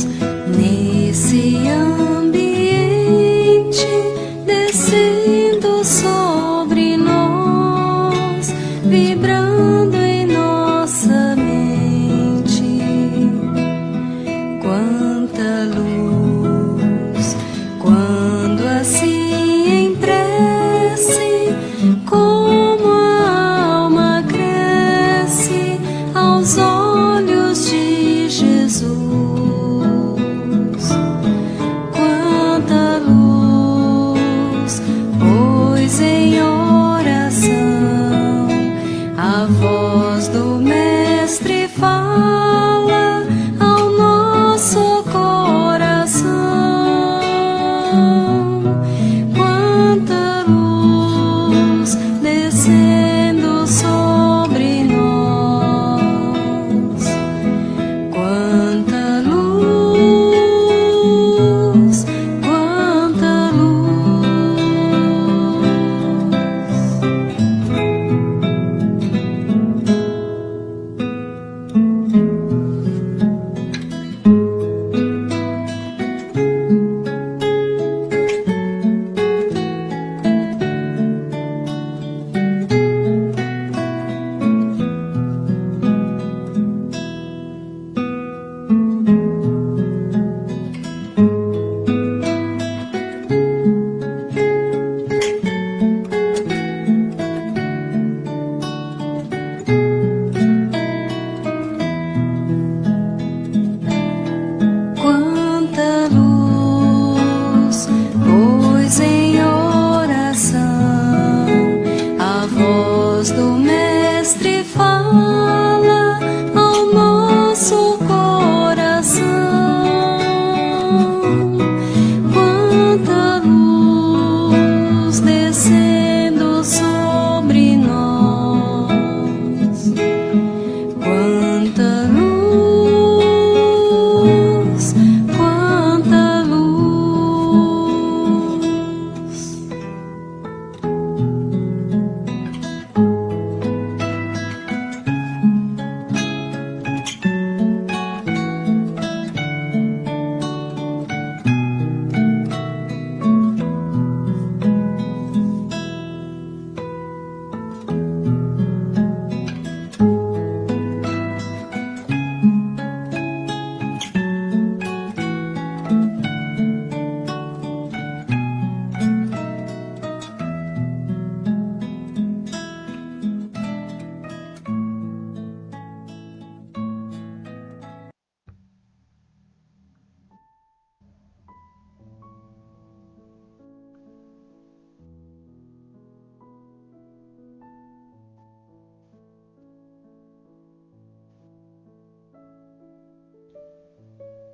nesse ambiente, descendo sobre nós, vibrando em nossa mente. Quanta luz, quando assim em prece, como a alma cresce aos olhos de Jesus. Quanta luz, pois em oração a voz do Mestre fala ao nosso coração. Quanta luz descendo sobre nós. Quanta luz, quanta luz. Quanta luz, pois em oração a voz do Mestre fala ao nosso coração. Quanta luz descendo sobre nós. Quanta luz, quanta luz.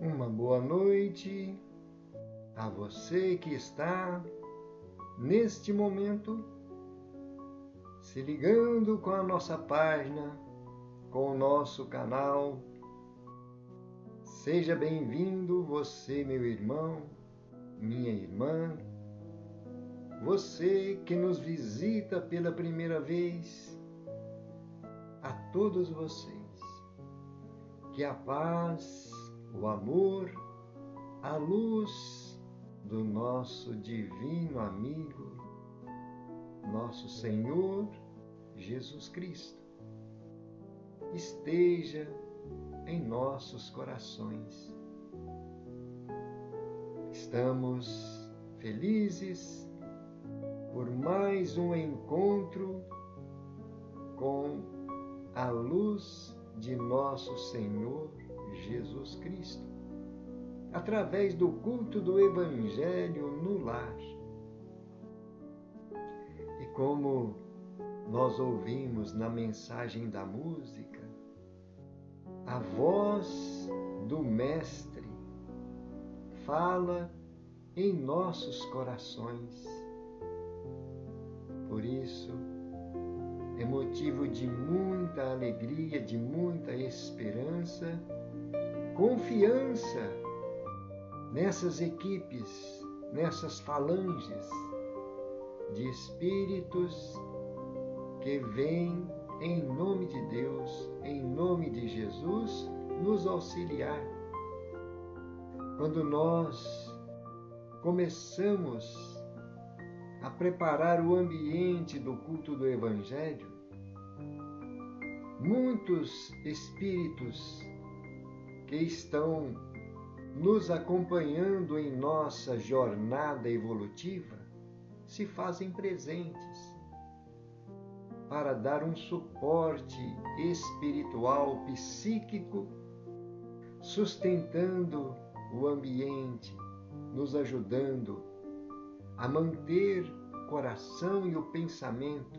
Uma boa noite a você que está, neste momento, se ligando com a nossa página, com o nosso canal. Seja bem-vindo, você, meu irmão, minha irmã, você que nos visita pela primeira vez. A todos vocês, que a paz, o amor, a luz do nosso divino amigo, nosso Senhor Jesus Cristo, esteja em nossos corações. Estamos felizes por mais um encontro com a luz de nosso Senhor Jesus Cristo, através do culto do Evangelho no lar. E como nós ouvimos na mensagem da música, a voz do Mestre fala em nossos corações. Por isso, é motivo de muita alegria, de muita esperança, confiança nessas equipes, nessas falanges de espíritos que vêm em nome de Deus, em nome de Jesus, nos auxiliar quando nós começamos a preparar o ambiente do culto do Evangelho, muitos espíritos que estão nos acompanhando em nossa jornada evolutiva se fazem presentes para dar um suporte espiritual, psíquico, sustentando o ambiente, nos ajudando a manter o coração e o pensamento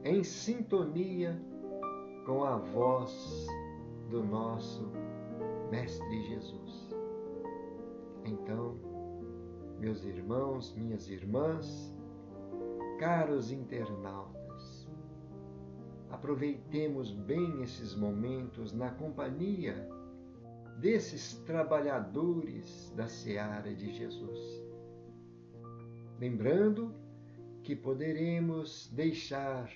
em sintonia com a voz do nosso Mestre Jesus. Então, meus irmãos, minhas irmãs, caros internautas, aproveitemos bem esses momentos na companhia desses trabalhadores da seara de Jesus. Lembrando que poderemos deixar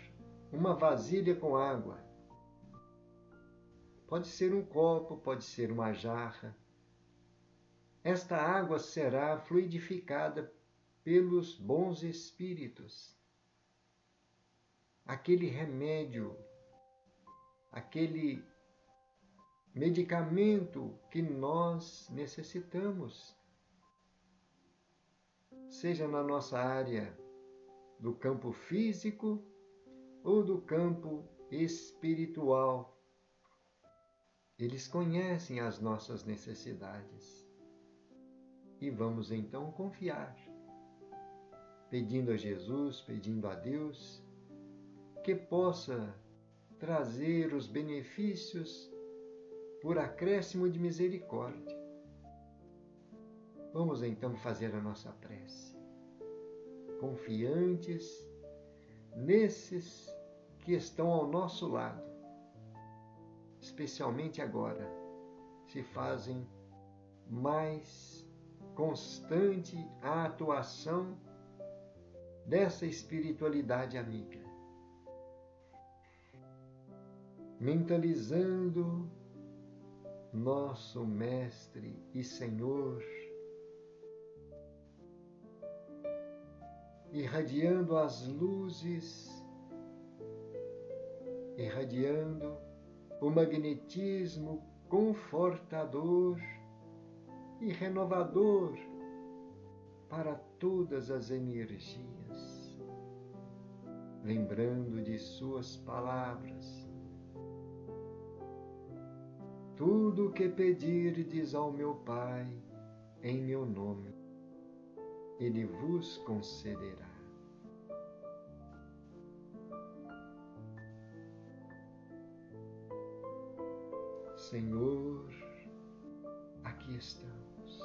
uma vasilha com água. Pode ser um copo, pode ser uma jarra. Esta água será fluidificada pelos bons espíritos. Aquele remédio, aquele medicamento que nós necessitamos, seja na nossa área do campo físico ou do campo espiritual. Eles conhecem as nossas necessidades. E vamos então confiar, pedindo a Jesus, pedindo a Deus, que possa trazer os benefícios por acréscimo de misericórdia. Vamos então fazer a nossa prece, confiantes nesses que estão ao nosso lado, especialmente agora, se fazem mais constante a atuação dessa espiritualidade amiga. Mentalizando nosso Mestre e Senhor, irradiando as luzes, irradiando o magnetismo confortador e renovador para todas as energias, lembrando de suas palavras: tudo o que pedirdes ao meu Pai em meu nome, Ele vos concederá. Senhor, aqui estamos,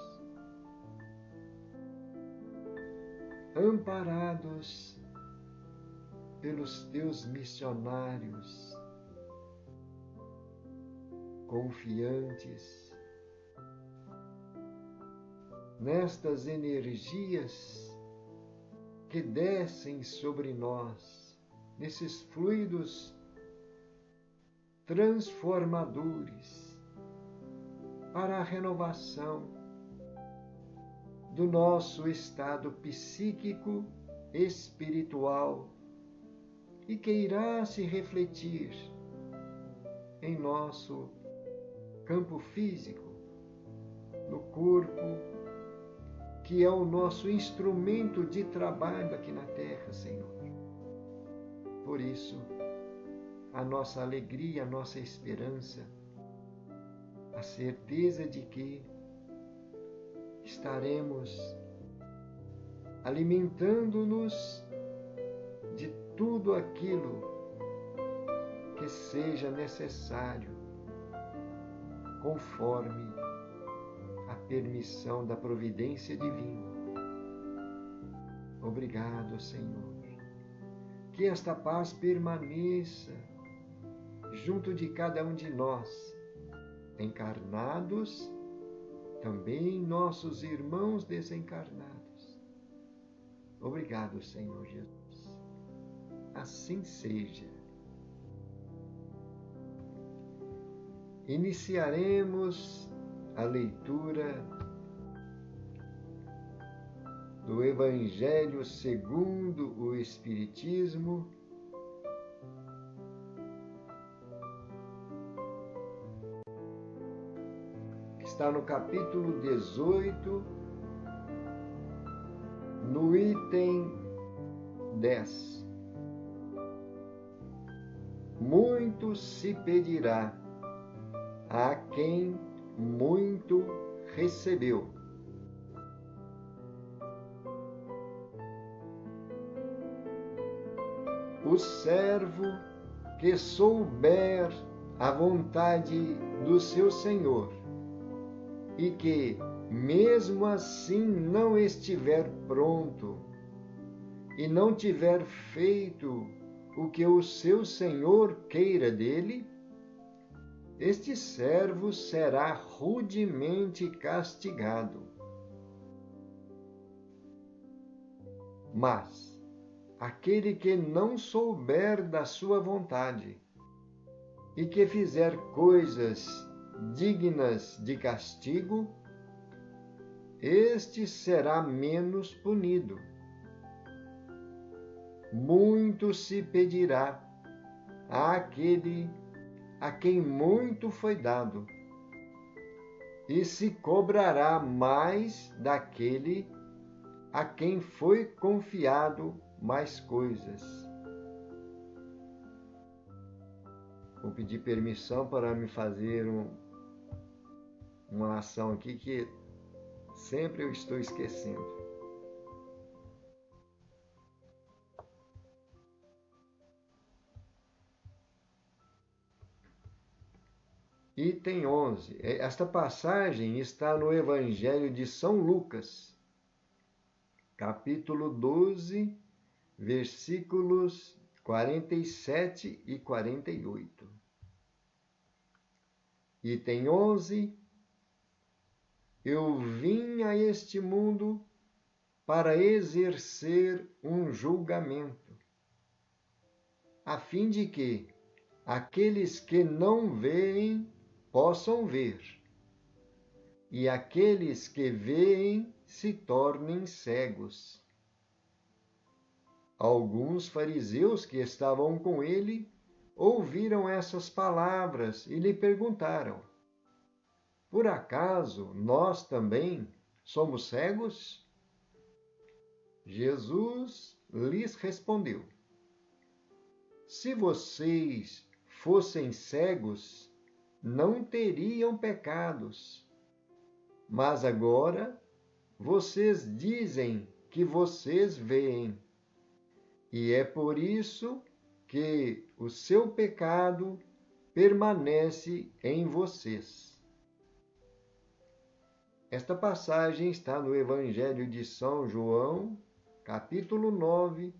amparados pelos teus missionários, confiantes nestas energias que descem sobre nós, nesses fluidos transformadores para a renovação do nosso estado psíquico, espiritual, e que irá se refletir em nosso campo físico, no corpo, que é o nosso instrumento de trabalho aqui na Terra, Senhor. Por isso, a nossa alegria, a nossa esperança, a certeza de que estaremos alimentando-nos de tudo aquilo que seja necessário, conforme a permissão da providência divina. Obrigado, Senhor. Que esta paz permaneça junto de cada um de nós, encarnados, também nossos irmãos desencarnados. Obrigado, Senhor Jesus. Assim seja. Iniciaremos a leitura do Evangelho segundo o Espiritismo, que está no capítulo 18, no item 10. Muito se pedirá a quem muito recebeu. O servo que souber a vontade do seu Senhor e que, mesmo assim, não estiver pronto e não tiver feito o que o seu Senhor queira dele, este servo será rudemente castigado. Mas aquele que não souber da sua vontade e que fizer coisas dignas de castigo, este será menos punido. Muito se pedirá àquele a quem muito foi dado, e se cobrará mais daquele a quem foi confiado mais coisas. Vou pedir permissão para me fazer uma ação aqui que sempre eu estou esquecendo. Item 11. Esta passagem está no Evangelho de São Lucas, capítulo 12, versículos 47 e 48. Item 11. Eu vim a este mundo para exercer um julgamento, a fim de que aqueles que não veem possam ver, e aqueles que veem se tornem cegos. Alguns fariseus que estavam com ele ouviram essas palavras e lhe perguntaram: por acaso nós também somos cegos? Jesus lhes respondeu: se vocês fossem cegos, não teriam pecados. Mas agora vocês dizem que vocês veem, e é por isso que o seu pecado permanece em vocês. Esta passagem está no Evangelho de São João, capítulo 9,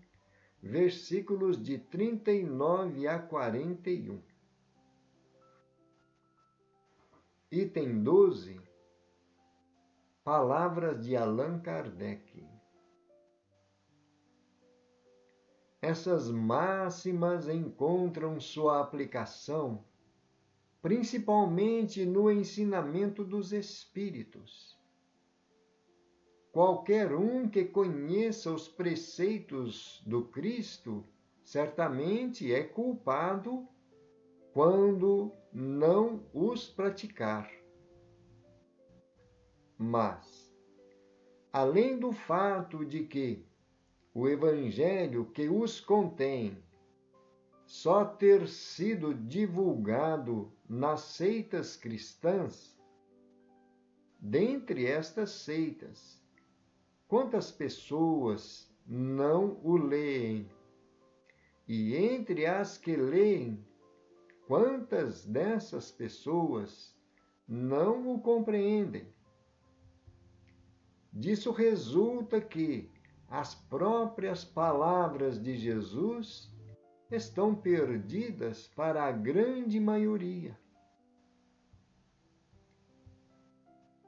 versículos de 39 a 41. Item 12. Palavras de Allan Kardec. Essas máximas encontram sua aplicação principalmente no ensinamento dos Espíritos. Qualquer um que conheça os preceitos do Cristo certamente é culpado quando não os praticar. Mas, além do fato de que o Evangelho que os contém só ter sido divulgado nas seitas cristãs, dentre estas seitas, quantas pessoas não o leem? E entre as que leem, quantas dessas pessoas não o compreendem? Disso resulta que as próprias palavras de Jesus estão perdidas para a grande maioria.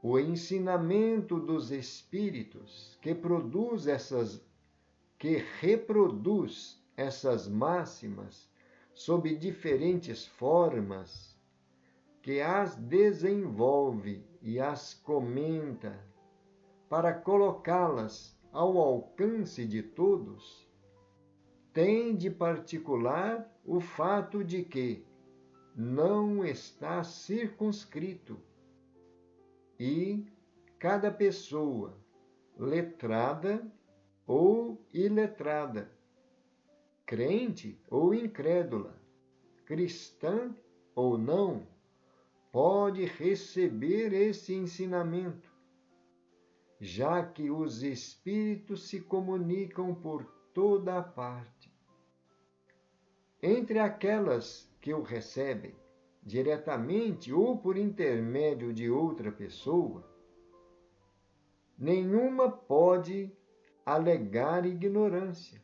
O ensinamento dos Espíritos que reproduz essas máximas sob diferentes formas, que as desenvolve e as comenta para colocá-las ao alcance de todos, tem de particular o fato de que não está circunscrito e cada pessoa, letrada ou iletrada, crente ou incrédula, cristã ou não, pode receber esse ensinamento, já que os Espíritos se comunicam por toda a parte. Entre aquelas que o recebem, diretamente ou por intermédio de outra pessoa, nenhuma pode alegar ignorância.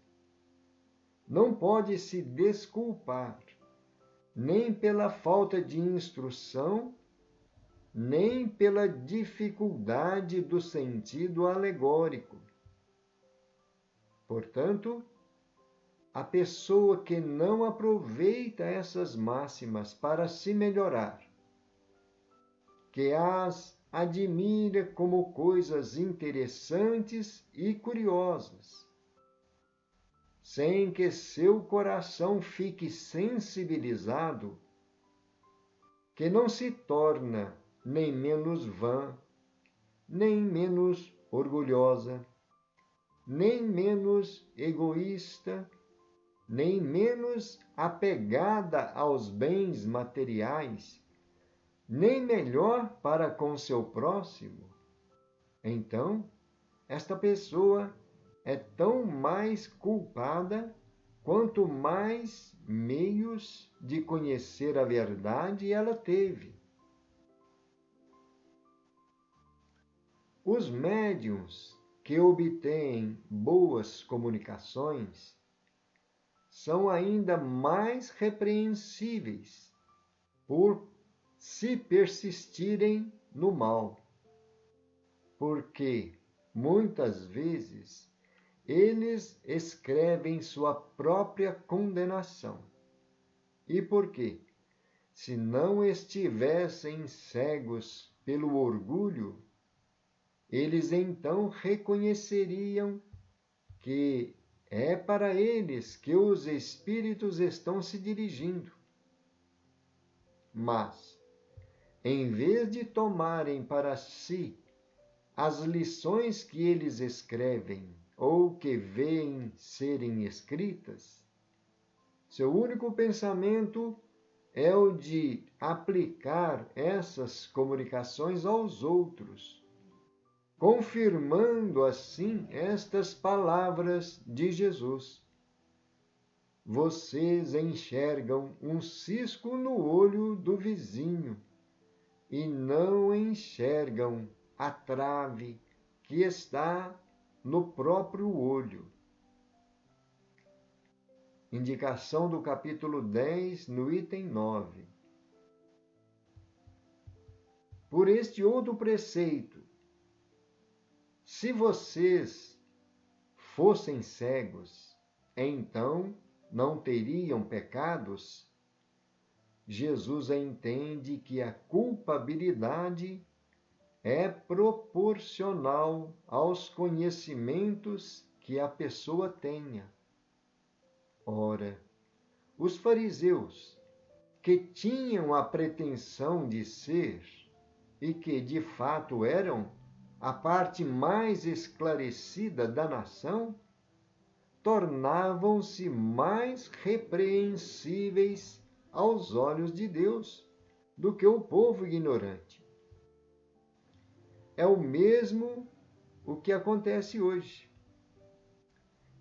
Não pode se desculpar, nem pela falta de instrução, nem pela dificuldade do sentido alegórico. Portanto, a pessoa que não aproveita essas máximas para se melhorar, que as admira como coisas interessantes e curiosas, sem que seu coração fique sensibilizado, que não se torna nem menos vã, nem menos orgulhosa, nem menos egoísta, nem menos apegada aos bens materiais, nem melhor para com seu próximo. Então, esta pessoa é tão mais culpada quanto mais meios de conhecer a verdade ela teve. Os médiuns que obtêm boas comunicações são ainda mais repreensíveis por se persistirem no mal, porque muitas vezes eles escrevem sua própria condenação. E por quê? Se não estivessem cegos pelo orgulho, eles então reconheceriam que é para eles que os espíritos estão se dirigindo. Mas, em vez de tomarem para si as lições que eles escrevem ou que veem serem escritas, seu único pensamento é o de aplicar essas comunicações aos outros, confirmando assim estas palavras de Jesus. Vocês enxergam um cisco no olho do vizinho e não enxergam a trave que está no próprio olho. Indicação do capítulo 10, no item 9. Por este outro preceito, se vocês fossem cegos, então não teriam pecados, Jesus entende que a culpabilidade é proporcional aos conhecimentos que a pessoa tenha. Ora, os fariseus, que tinham a pretensão de ser, e que de fato eram, a parte mais esclarecida da nação, tornavam-se mais repreensíveis aos olhos de Deus do que o povo ignorante. É o mesmo o que acontece hoje.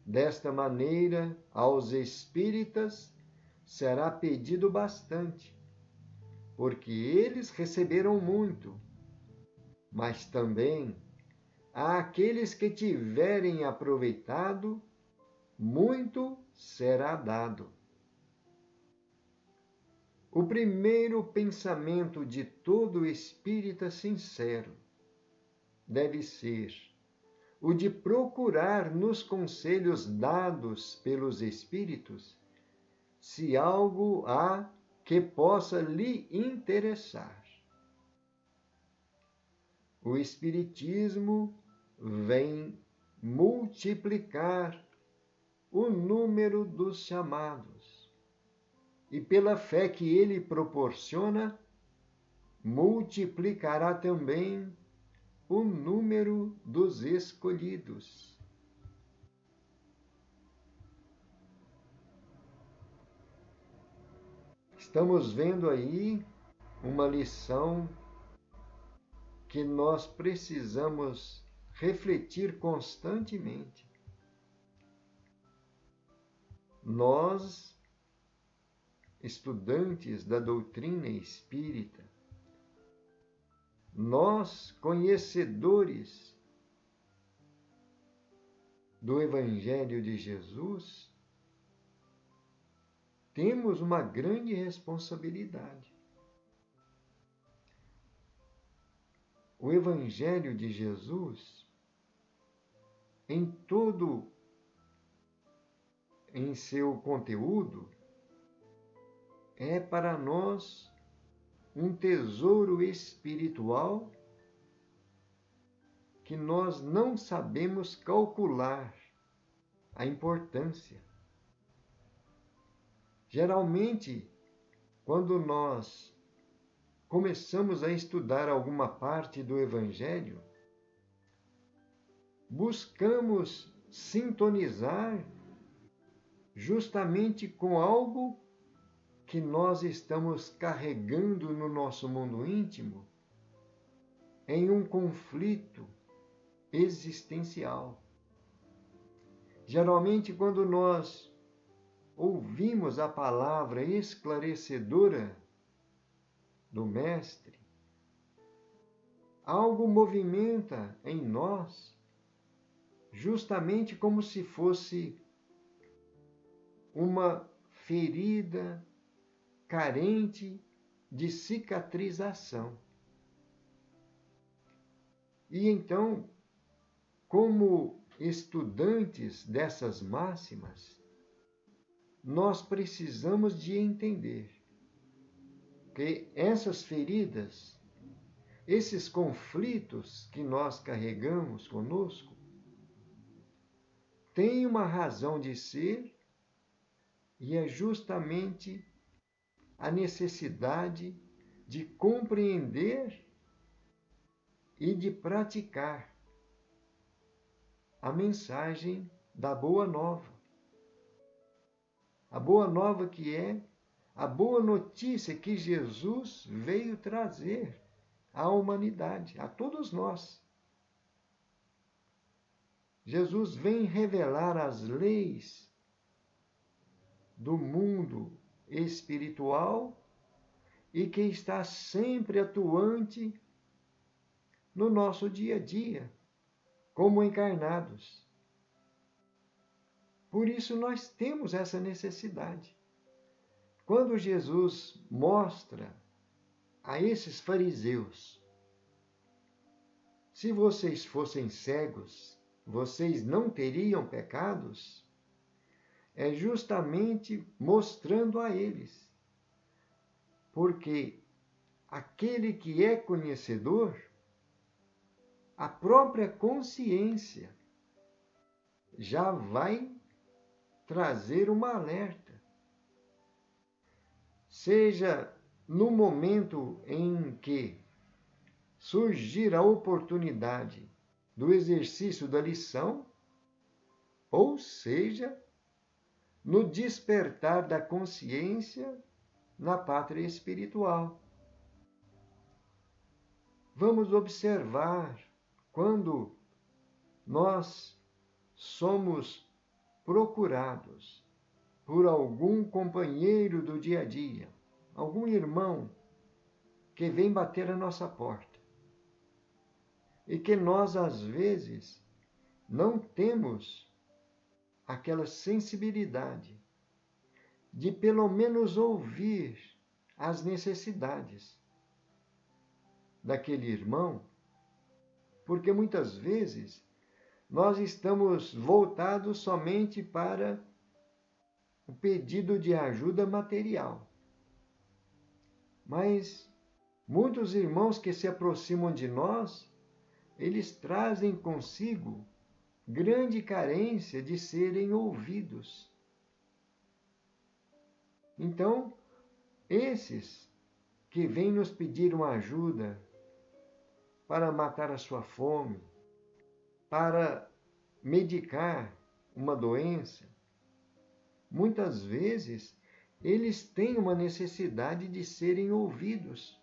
Desta maneira, aos espíritas será pedido bastante, porque eles receberam muito, mas também àqueles que tiverem aproveitado, muito será dado. O primeiro pensamento de todo espírita sincero deve ser o de procurar nos conselhos dados pelos espíritos se algo há que possa lhe interessar. O Espiritismo vem multiplicar o número dos chamados e, pela fé que ele proporciona, multiplicará também o número dos escolhidos. Estamos vendo aí uma lição que nós precisamos refletir constantemente. Nós, estudantes da doutrina espírita, nós, conhecedores do Evangelho de Jesus, temos uma grande responsabilidade. O Evangelho de Jesus, em seu conteúdo, é para nós um tesouro espiritual que nós não sabemos calcular a importância. Geralmente, quando nós começamos a estudar alguma parte do Evangelho, buscamos sintonizar justamente com algo que nós estamos carregando no nosso mundo íntimo, em um conflito existencial. Geralmente, quando nós ouvimos a palavra esclarecedora do Mestre, algo movimenta em nós, justamente como se fosse uma ferida carente de cicatrização. E então, como estudantes dessas máximas, nós precisamos de entender que essas feridas, esses conflitos que nós carregamos conosco, têm uma razão de ser, e é justamente a necessidade de compreender e de praticar a mensagem da Boa Nova. A Boa Nova que é a boa notícia que Jesus veio trazer à humanidade, a todos nós. Jesus vem revelar as leis do mundo espiritual e que está sempre atuante no nosso dia a dia, como encarnados. Por isso nós temos essa necessidade. Quando Jesus mostra a esses fariseus: se vocês fossem cegos, vocês não teriam pecados, é justamente mostrando a eles. Porque aquele que é conhecedor, a própria consciência já vai trazer uma alerta. Seja no momento em que surgir a oportunidade do exercício da lição, ou seja, no despertar da consciência na pátria espiritual. Vamos observar quando nós somos procurados por algum companheiro do dia a dia, algum irmão que vem bater a nossa porta e que nós, às vezes, não temos aquela sensibilidade de pelo menos ouvir as necessidades daquele irmão, porque muitas vezes nós estamos voltados somente para o pedido de ajuda material. Mas muitos irmãos que se aproximam de nós, eles trazem consigo grande carência de serem ouvidos. Então, esses que vêm nos pedir uma ajuda para matar a sua fome, para medicar uma doença, muitas vezes eles têm uma necessidade de serem ouvidos,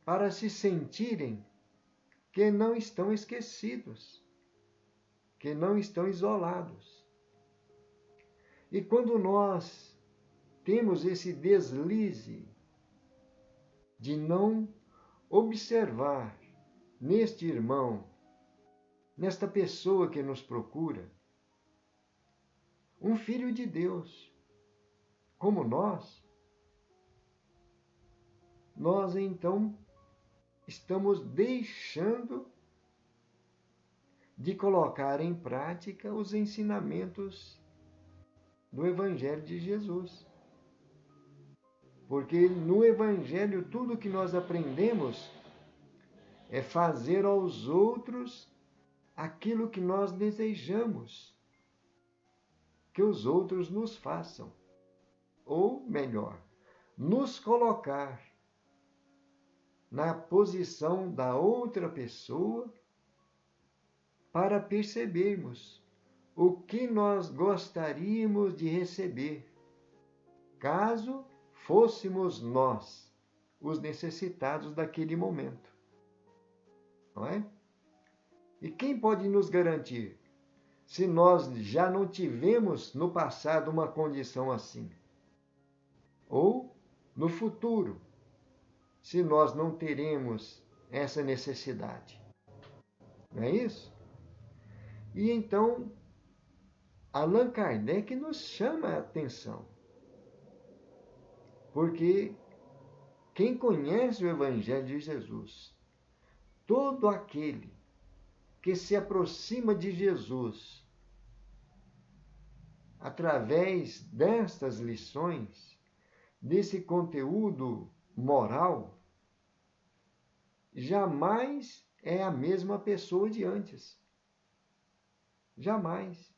para se sentirem que não estão esquecidos, que não estão isolados. E quando nós temos esse deslize de não observar neste irmão, nesta pessoa que nos procura, um filho de Deus, como nós então estamos deixando de colocar em prática os ensinamentos do Evangelho de Jesus. Porque no Evangelho tudo que nós aprendemos é fazer aos outros aquilo que nós desejamos que os outros nos façam. Ou melhor, nos colocar na posição da outra pessoa para percebermos o que nós gostaríamos de receber, caso fôssemos nós os necessitados daquele momento. Não é? E quem pode nos garantir se nós já não tivemos no passado uma condição assim? Ou no futuro, se nós não teremos essa necessidade? Não é isso? E então, Allan Kardec nos chama a atenção. Porque quem conhece o Evangelho de Jesus, todo aquele que se aproxima de Jesus através destas lições, desse conteúdo moral, jamais é a mesma pessoa de antes. Jamais.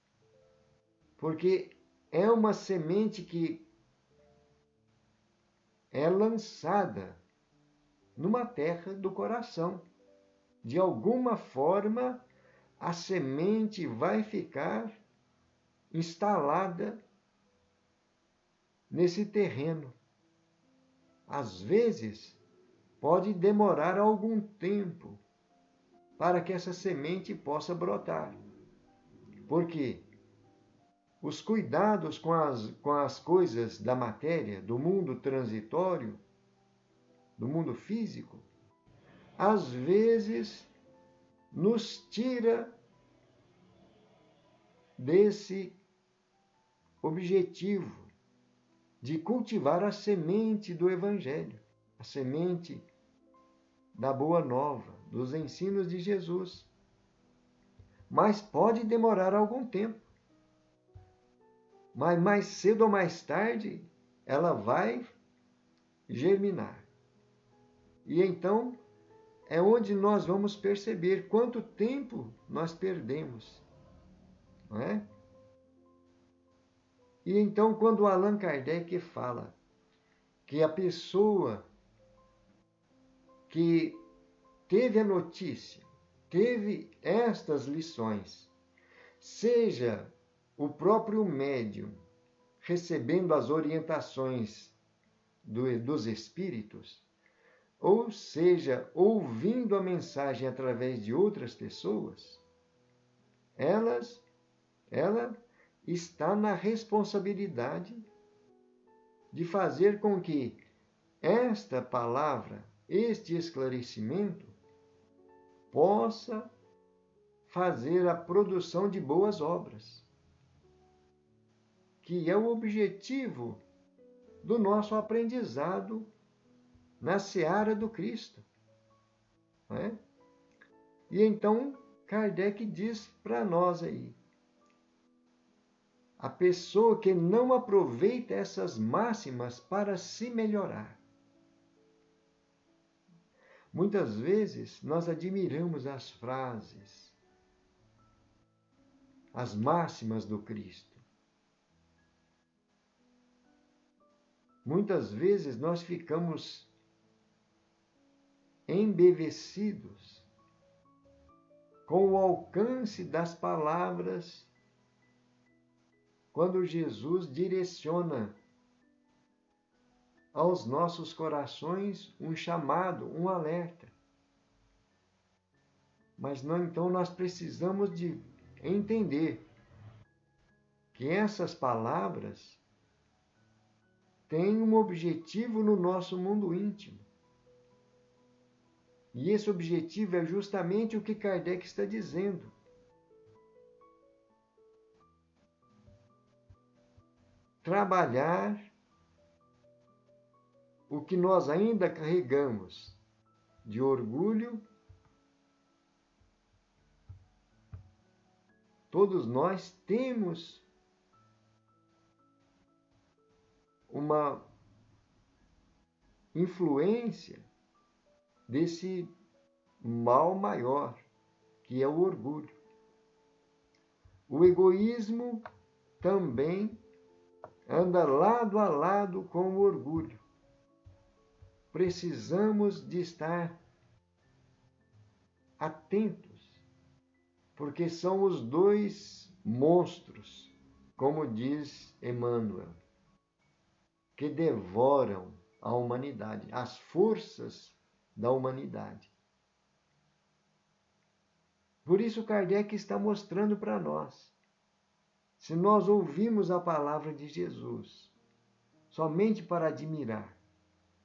Porque é uma semente que é lançada numa terra do coração. De alguma forma, a semente vai ficar instalada nesse terreno. Às vezes, pode demorar algum tempo para que essa semente possa brotar. Porque os cuidados com as coisas da matéria, do mundo transitório, do mundo físico, às vezes nos tira desse objetivo de cultivar a semente do Evangelho, a semente da Boa Nova, dos ensinos de Jesus. Mas pode demorar algum tempo. Mas mais cedo ou mais tarde, ela vai germinar. E então é onde nós vamos perceber quanto tempo nós perdemos. Não é? E então, quando Allan Kardec fala que a pessoa que teve a notícia, teve estas lições, seja o próprio médium recebendo as orientações dos espíritos, ou seja, ouvindo a mensagem através de outras pessoas, ela está na responsabilidade de fazer com que esta palavra, este esclarecimento, possa fazer a produção de boas obras, que é o objetivo do nosso aprendizado na seara do Cristo. Não é? E então Kardec diz para nós aí, a pessoa que não aproveita essas máximas para se melhorar, Muitas vezes nós admiramos as frases, as máximas do Cristo. Muitas vezes nós ficamos embevecidos com o alcance das palavras quando Jesus direciona aos nossos corações um chamado, um alerta. Mas não, então nós precisamos de entender que essas palavras têm um objetivo no nosso mundo íntimo. E esse objetivo é justamente o que Kardec está dizendo. Trabalhar o que nós ainda carregamos de orgulho. Todos nós temos uma influência desse mal maior, que é o orgulho. O egoísmo também anda lado a lado com o orgulho. Precisamos de estar atentos, porque são os dois monstros, como diz Emmanuel, que devoram a humanidade, as forças da humanidade. Por isso Kardec está mostrando para nós, se nós ouvimos a palavra de Jesus somente para admirar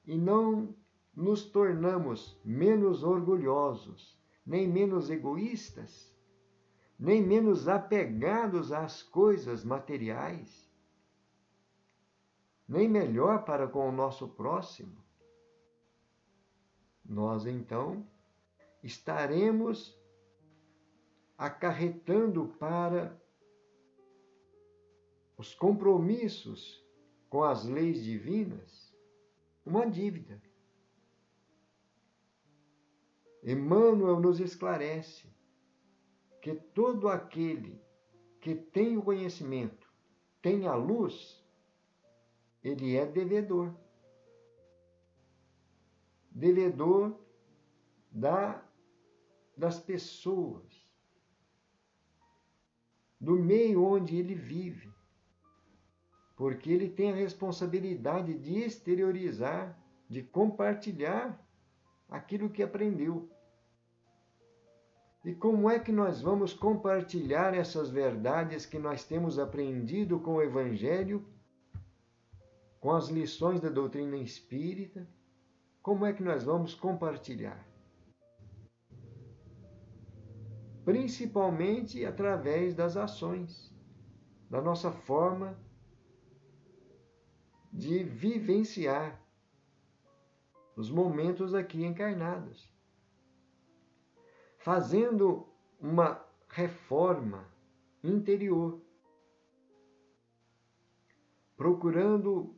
e não nos tornamos menos orgulhosos, nem menos egoístas, nem menos apegados às coisas materiais, nem melhor para com o nosso próximo, nós então estaremos acarretando para os compromissos com as leis divinas uma dívida. Emmanuel nos esclarece que todo aquele que tem o conhecimento, tem a luz, ele é devedor. Devedor das pessoas, do meio onde ele vive, porque ele tem a responsabilidade de exteriorizar, de compartilhar aquilo que aprendeu. E como é que nós vamos compartilhar essas verdades que nós temos aprendido com o Evangelho, com as lições da doutrina espírita? Como é que nós vamos compartilhar? Principalmente através das ações, da nossa forma de vivenciar os momentos aqui encarnados, fazendo uma reforma interior, procurando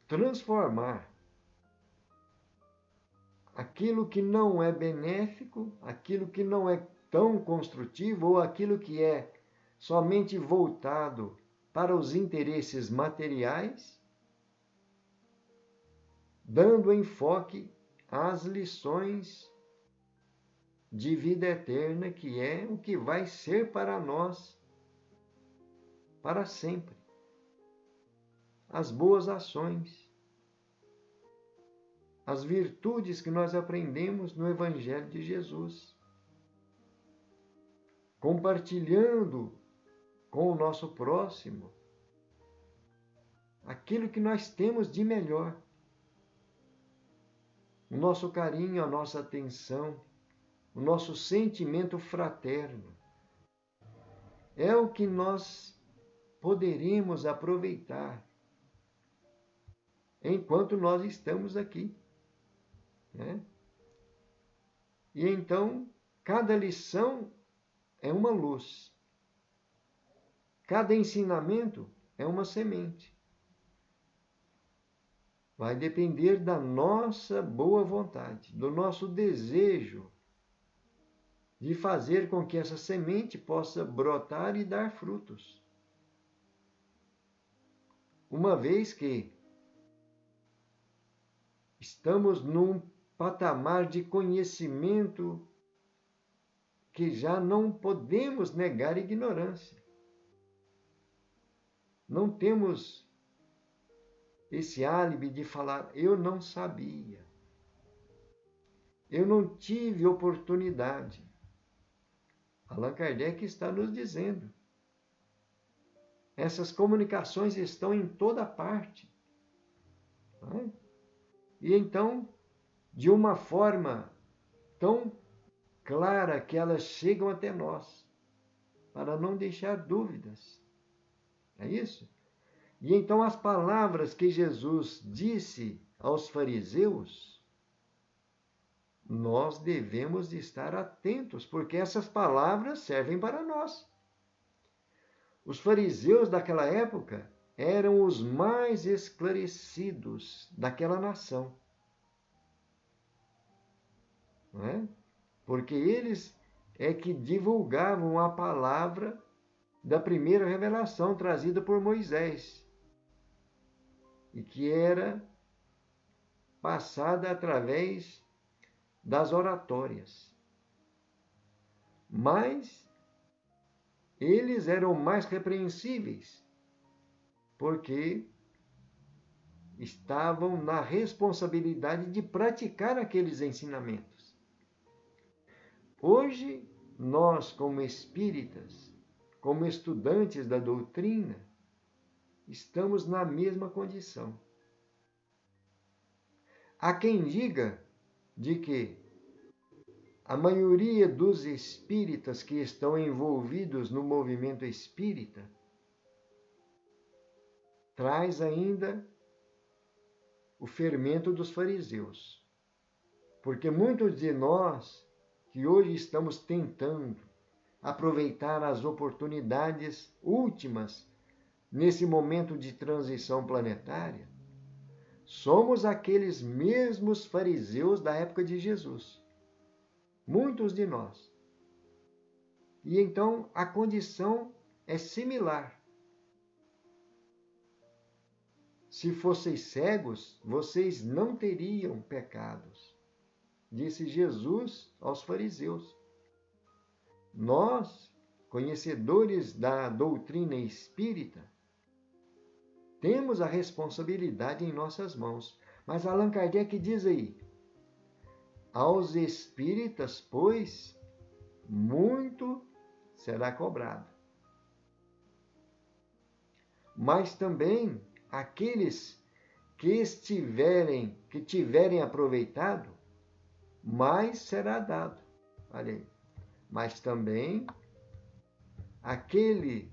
transformar aquilo que não é benéfico, aquilo que não é tão construtivo ou aquilo que é somente voltado para os interesses materiais, dando enfoque às lições de vida eterna, que é o que vai ser para nós para sempre. As boas ações, as virtudes que nós aprendemos no Evangelho de Jesus, compartilhando com o nosso próximo aquilo que nós temos de melhor, o nosso carinho, a nossa atenção, o nosso sentimento fraterno. É o que nós poderemos aproveitar enquanto nós estamos aqui, né? E então, cada lição é uma luz. Cada ensinamento é uma semente. vai depender da nossa boa vontade, do nosso desejo de fazer com que essa semente possa brotar e dar frutos. Uma vez que estamos num patamar de conhecimento que já não podemos negar ignorância. Não temos esse álibi de falar, eu não sabia. Eu não tive oportunidade. Allan Kardec está nos dizendo. Essas comunicações estão em toda parte. Não é? E então, de uma forma tão clara que elas chegam até nós, para não deixar dúvidas. É isso? E então as palavras que Jesus disse aos fariseus, nós devemos estar atentos, porque essas palavras servem para nós. Os fariseus daquela época eram os mais esclarecidos daquela nação. Não é? Porque eles é que divulgavam a palavra da primeira revelação trazida por Moisés e que era passada através das oratórias. Mas eles eram mais repreensíveis, porque estavam na responsabilidade de praticar aqueles ensinamentos. Hoje, nós, como espíritas, como estudantes da doutrina, estamos na mesma condição. Há quem diga de que a maioria dos espíritas que estão envolvidos no movimento espírita traz ainda o fermento dos fariseus. Porque muitos de nós que hoje estamos tentando aproveitar as oportunidades últimas nesse momento de transição planetária, somos aqueles mesmos fariseus da época de Jesus. Muitos de nós. E então a condição é similar. Se fosseis cegos, vocês não teriam pecados, disse Jesus aos fariseus. Nós, conhecedores da doutrina espírita, temos a responsabilidade em nossas mãos. Mas Allan Kardec diz aí, aos espíritas, pois, muito será cobrado. Mas também aqueles que tiverem aproveitado, mais será dado. Olha aí. Mas também aqueles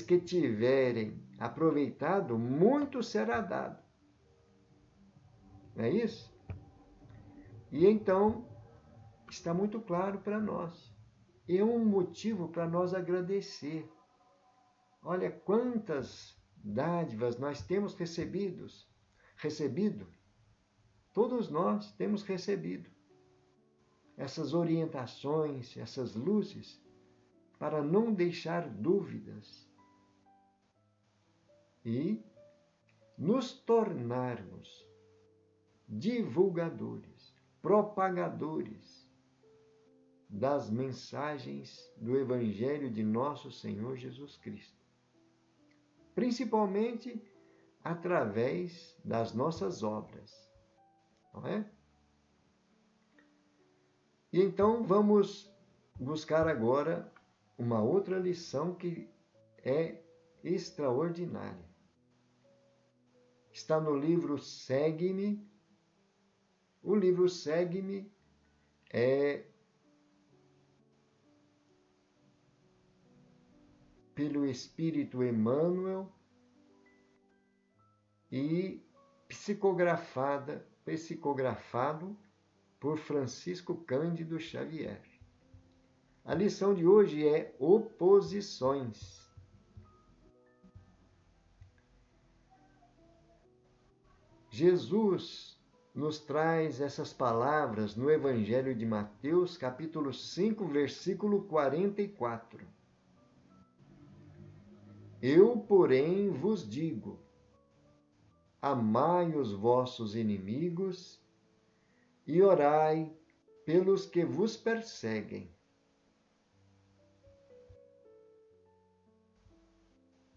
que tiverem aproveitado, muito será dado. Não é isso? E então, está muito claro para nós. E é um motivo para nós agradecer. Olha quantas dádivas nós temos recebido. Todos nós temos recebido essas orientações, essas luzes, para não deixar dúvidas e nos tornarmos divulgadores, propagadores das mensagens do Evangelho de nosso Senhor Jesus Cristo. Principalmente através das nossas obras, não é? E então vamos buscar agora uma outra lição que é extraordinária. Está no livro Segue-me. O livro Segue-me é pelo Espírito Emmanuel e psicografado por Francisco Cândido Xavier. A lição de hoje é oposições. Jesus nos traz essas palavras no Evangelho de Mateus, capítulo 5, versículo 44. Eu, porém, vos digo: amai os vossos inimigos e orai pelos que vos perseguem.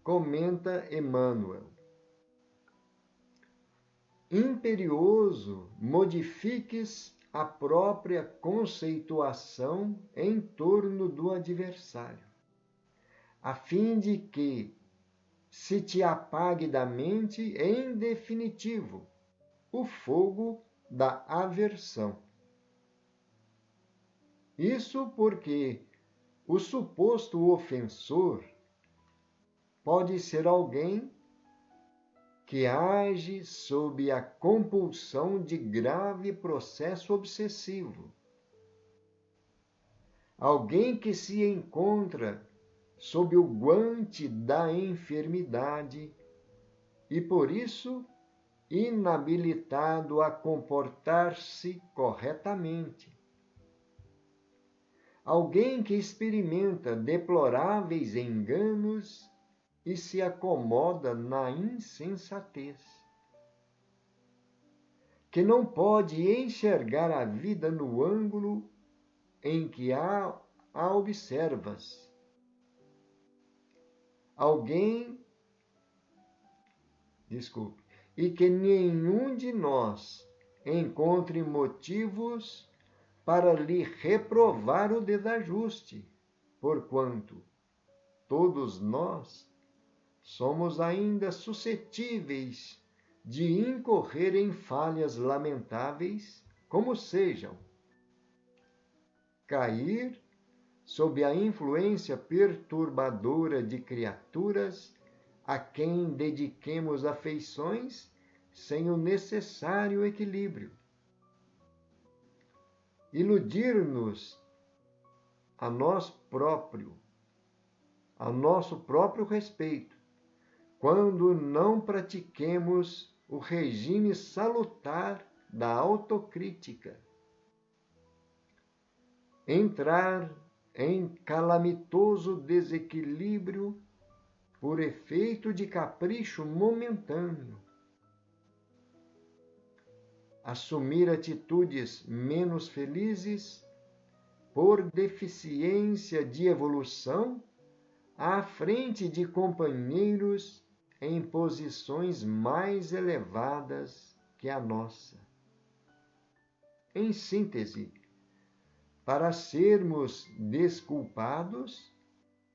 Comenta Emmanuel. Imperioso modifiques a própria conceituação em torno do adversário, a fim de que se te apague da mente, em definitivo, o fogo da aversão. Isso porque o suposto ofensor pode ser alguém que age sob a compulsão de grave processo obsessivo. Alguém que se encontra sob o guante da enfermidade e, por isso, inabilitado a comportar-se corretamente. Alguém que experimenta deploráveis enganos e se acomoda na insensatez, que não pode enxergar a vida no ângulo em que a observas. E que nenhum de nós encontre motivos para lhe reprovar o desajuste, porquanto todos nós somos ainda suscetíveis de incorrer em falhas lamentáveis, como sejam cair sob a influência perturbadora de criaturas a quem dediquemos afeições sem o necessário equilíbrio, iludir-nos a nosso próprio respeito, quando não pratiquemos o regime salutar da autocrítica. Entrar em calamitoso desequilíbrio por efeito de capricho momentâneo. Assumir atitudes menos felizes por deficiência de evolução à frente de companheiros em posições mais elevadas que a nossa. Em síntese, para sermos desculpados,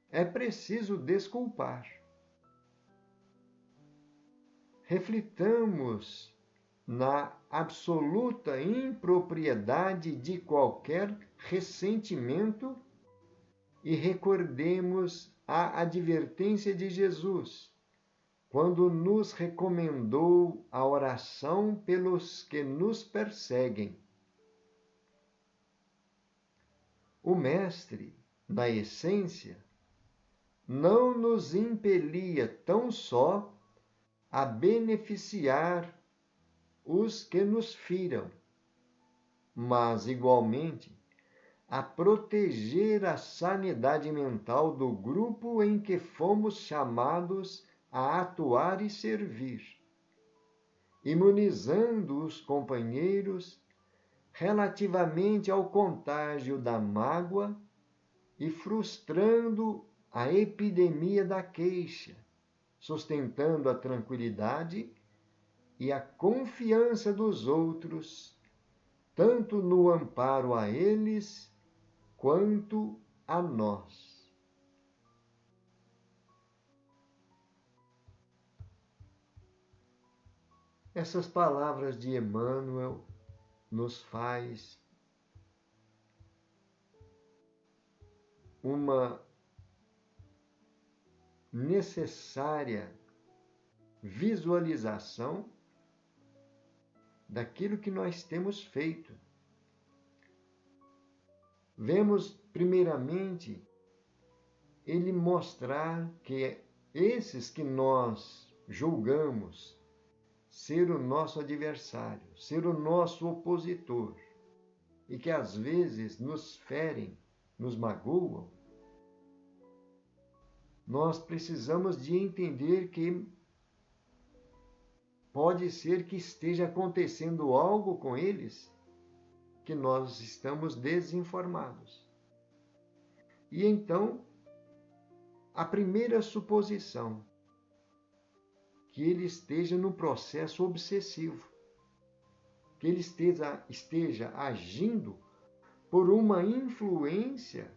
é preciso desculpar. Reflitamos na absoluta impropriedade de qualquer ressentimento e recordemos a advertência de Jesus, quando nos recomendou a oração pelos que nos perseguem. O Mestre, na essência, não nos impelia tão só a beneficiar os que nos firam, mas, igualmente, a proteger a sanidade mental do grupo em que fomos chamados a atuar e servir, imunizando os companheiros relativamente ao contágio da mágoa e frustrando a epidemia da queixa, sustentando a tranquilidade e a confiança dos outros, tanto no amparo a eles quanto a nós. Essas palavras de Emmanuel nos faz uma necessária visualização daquilo que nós temos feito. Vemos, primeiramente, ele mostrar que esses que nós julgamos ser o nosso adversário, ser o nosso opositor, e que às vezes nos ferem, nos magoam, nós precisamos de entender que pode ser que esteja acontecendo algo com eles que nós estamos desinformados. E então, a primeira suposição, que ele esteja no processo obsessivo, que ele esteja agindo por uma influência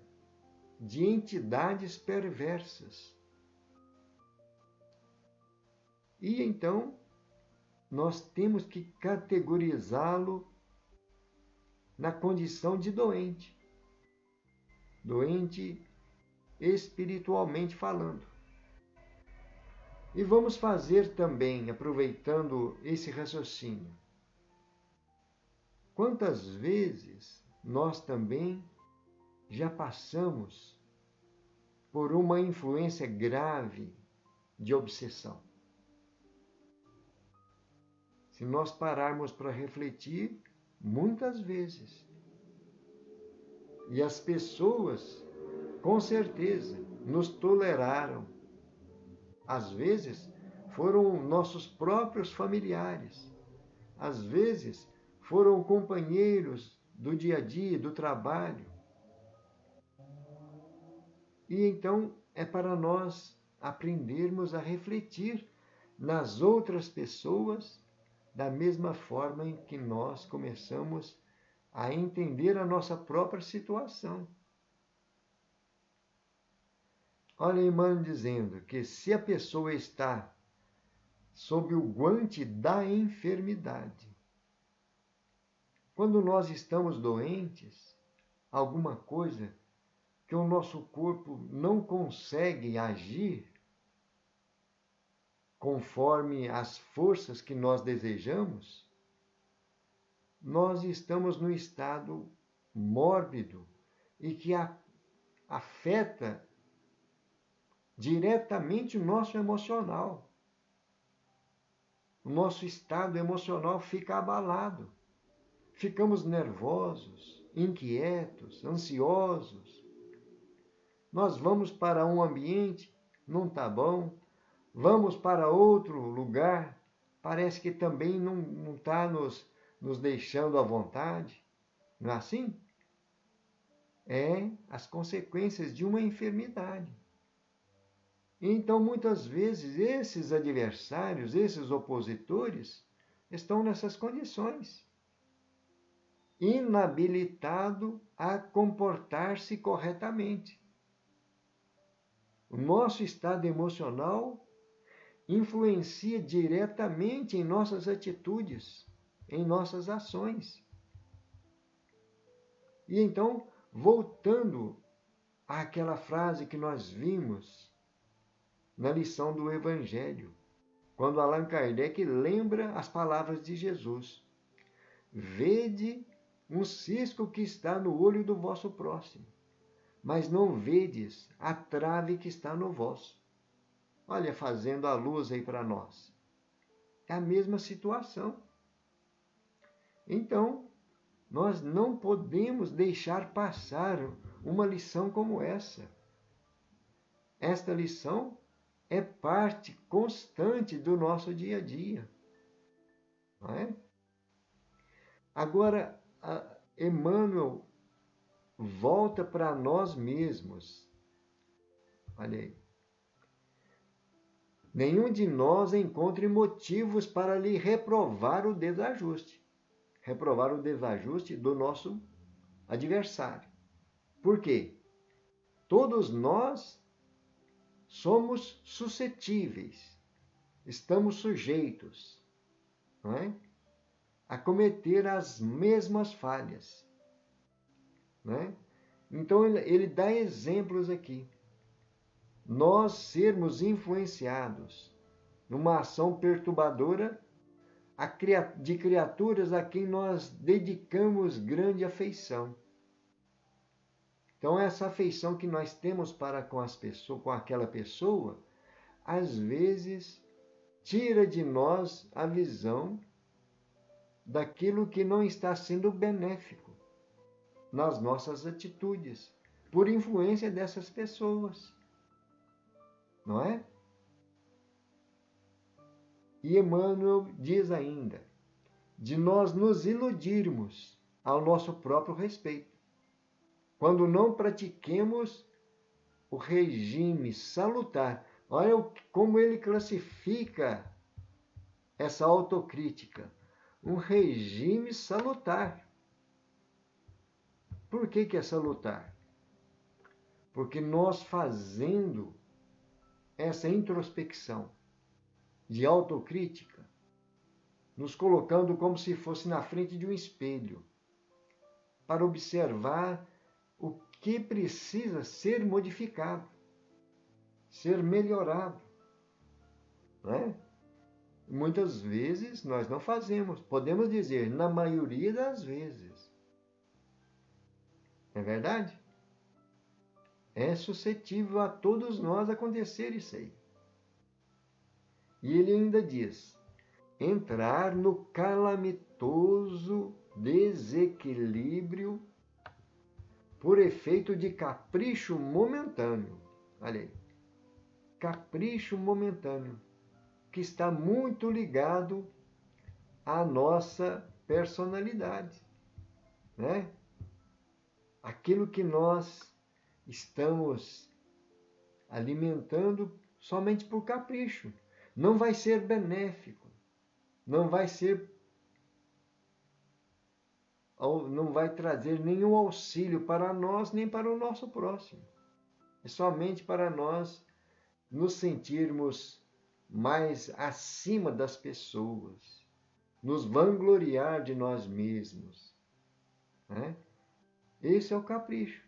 de entidades perversas. E então, nós temos que categorizá-lo na condição de doente. Doente espiritualmente falando. E vamos fazer também, aproveitando esse raciocínio, quantas vezes nós também já passamos por uma influência grave de obsessão? Se nós pararmos para refletir, muitas vezes. E as pessoas, com certeza, nos toleraram. Às vezes, foram nossos próprios familiares. Às vezes, foram companheiros do dia a dia, do trabalho. E então, é para nós aprendermos a refletir nas outras pessoas da mesma forma em que nós começamos a entender a nossa própria situação. Olha Emmanuel dizendo que se a pessoa está sob o guante da enfermidade, quando nós estamos doentes, alguma coisa que o nosso corpo não consegue agir conforme as forças que nós desejamos, nós estamos no estado mórbido e que afeta diretamente o nosso emocional. O nosso estado emocional fica abalado. Ficamos nervosos, inquietos, ansiosos. Nós vamos para um ambiente, não está bom. Vamos para outro lugar, parece que também não está nos deixando à vontade. Não é assim? É as consequências de uma enfermidade. Então, muitas vezes, esses adversários, esses opositores, estão nessas condições. Inabilitado a comportar-se corretamente. O nosso estado emocional influencia diretamente em nossas atitudes, em nossas ações. E então, voltando àquela frase que nós vimos na lição do Evangelho, quando Allan Kardec lembra as palavras de Jesus: vede um cisco que está no olho do vosso próximo, mas não vedes a trave que está no vosso. Olha, fazendo a luz aí para nós. É a mesma situação. Então, nós não podemos deixar passar uma lição como essa. Esta lição é parte constante do nosso dia a dia. Não é? Agora, Emmanuel volta para nós mesmos. Olha aí. Nenhum de nós encontre motivos para lhe reprovar o desajuste. Reprovar o desajuste do nosso adversário. Por quê? Todos nós somos suscetíveis, estamos sujeitos, não é? A cometer as mesmas falhas. Não é? Então ele dá exemplos aqui. Nós sermos influenciados numa ação perturbadora de criaturas a quem nós dedicamos grande afeição. Então, essa afeição que nós temos para com aquela pessoa, às vezes tira de nós a visão daquilo que não está sendo benéfico nas nossas atitudes, por influência dessas pessoas. Não é? E Emmanuel diz ainda, de nós nos iludirmos ao nosso próprio respeito, quando não pratiquemos o regime salutar. Olha como ele classifica essa autocrítica. Um regime salutar. Por que é salutar? Porque nós fazendo essa introspecção de autocrítica, nos colocando como se fosse na frente de um espelho, para observar o que precisa ser modificado, ser melhorado. Não é? Muitas vezes nós não fazemos, podemos dizer, na maioria das vezes. É verdade? É suscetível a todos nós acontecer isso aí. E ele ainda diz, entrar no calamitoso desequilíbrio por efeito de capricho momentâneo. Olha aí. Capricho momentâneo, que está muito ligado à nossa personalidade, né? Aquilo que nós estamos alimentando somente por capricho. Não vai ser benéfico, não vai trazer nenhum auxílio para nós nem para o nosso próximo. É somente para nós nos sentirmos mais acima das pessoas, nos vangloriar de nós mesmos. Né? Esse é o capricho.